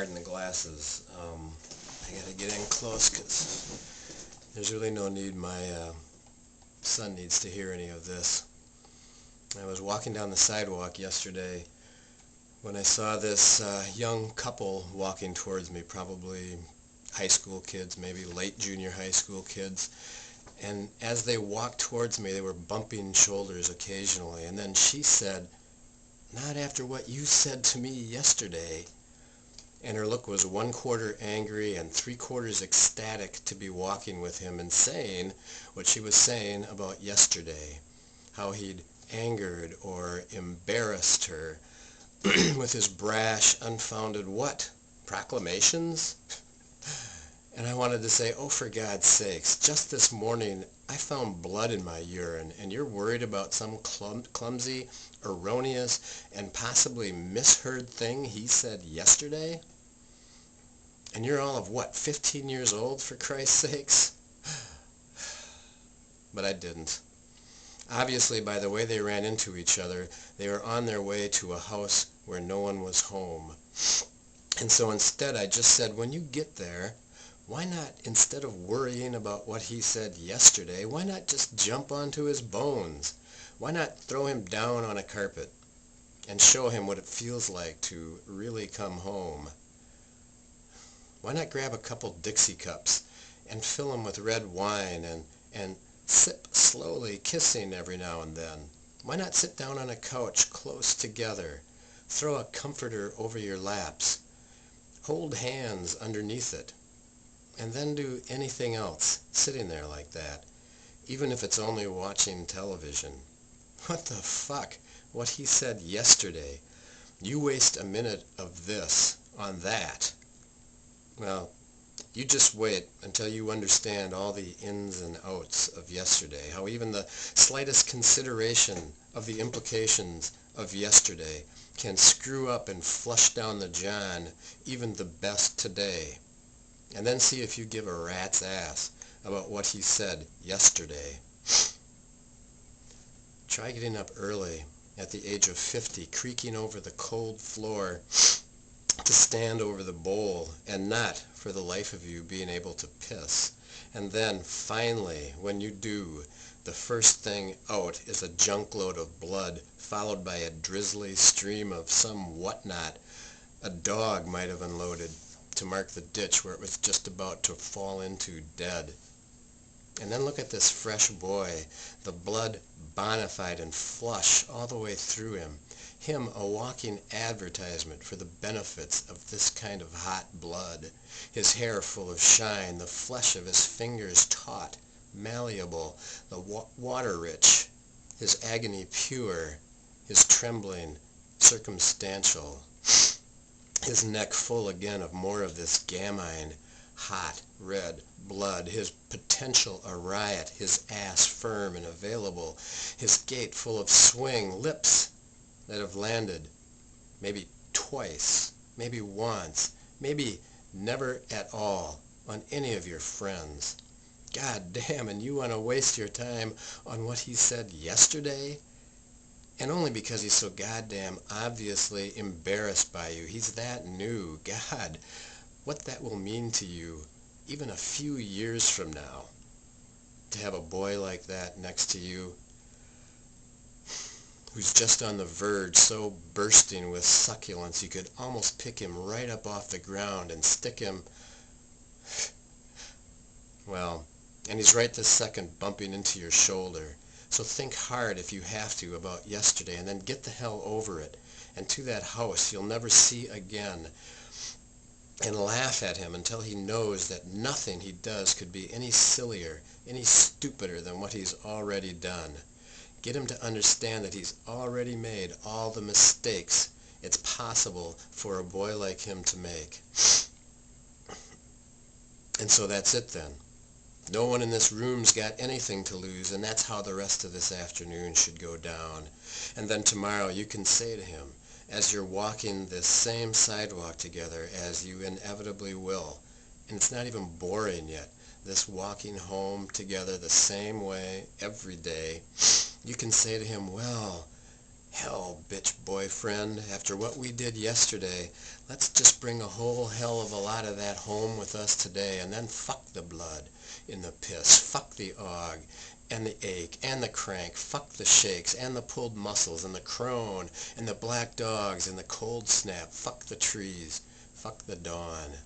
pardon the glasses. I gotta get in close because there's really no need. My son needs to hear any of this. I was walking down the sidewalk yesterday when I saw this young couple walking towards me, probably high school kids, maybe late junior high school kids. And as they walked towards me, they were bumping shoulders occasionally. And then she said, "Not after what you said to me yesterday." And her look was 1/4 angry and 3/4 ecstatic to be walking with him and saying what she was saying about yesterday, how he'd angered or embarrassed her with his brash, unfounded what? Proclamations? And I wanted to say, oh, for God's sakes, just this morning I found blood in my urine, and you're worried about some clumsy, erroneous, and possibly misheard thing he said yesterday? And you're all of what, 15 years old, for Christ's sakes? But I didn't. Obviously, by the way they ran into each other, they were on their way to a house where no one was home. And so instead I just said, when you get there, why not, instead of worrying about what he said yesterday, why not just jump onto his bones? Why not throw him down on a carpet and show him what it feels like to really come home? Why not grab a couple Dixie cups and fill them with red wine and sip slowly, kissing every now and then? Why not sit down on a couch close together, throw a comforter over your laps, hold hands underneath it, and then do anything else sitting there like that, even if it's only watching television? What the fuck? What he said yesterday. You waste a minute of this on that. Well, you just wait until you understand all the ins and outs of yesterday, how even the slightest consideration of the implications of yesterday can screw up and flush down the john even the best today. And then see if you give a rat's ass about what he said yesterday. Try getting up early at the age of 50, creaking over the cold floor to stand over the bowl and not, for the life of you, being able to piss. And then, finally, when you do, the first thing out is a junk load of blood, followed by a drizzly stream of some whatnot a dog might have unloaded to mark the ditch where it was just about to fall into dead. And then look at this fresh boy, the blood bona fide and flush all the way through him a walking advertisement for the benefits of this kind of hot blood, his hair full of shine, the flesh of his fingers taut, malleable, the water-rich, his agony pure, his trembling circumstantial, his neck full again of more of this gamine, hot, red blood, his potential a riot, his ass firm and available, his gait full of swing, lips that have landed maybe twice, maybe once, maybe never at all on any of your friends. God damn, and you want to waste your time on what he said yesterday? And only because he's so goddamn obviously embarrassed by you. He's that new. God, what that will mean to you even a few years from now, to have a boy like that next to you who's just on the verge, so bursting with succulence you could almost pick him right up off the ground and stick him, well, and he's right this second bumping into your shoulder. So think hard, if you have to, about yesterday, and then get the hell over it, and to that house you'll never see again, and laugh at him until he knows that nothing he does could be any sillier, any stupider than what he's already done. Get him to understand that he's already made all the mistakes it's possible for a boy like him to make. And so that's it then. No one in this room's got anything to lose, and that's how the rest of this afternoon should go down. And then tomorrow you can say to him, as you're walking this same sidewalk together, as you inevitably will, and it's not even boring yet, this walking home together the same way every day, you can say to him, well, Hell, bitch boyfriend, after what we did yesterday, let's just bring a whole hell of a lot of that home with us today, and then fuck the blood in the piss, fuck the aug, and the ache, and the crank, fuck the shakes, and the pulled muscles, and the crone, and the black dogs, and the cold snap, fuck the trees, fuck the dawn.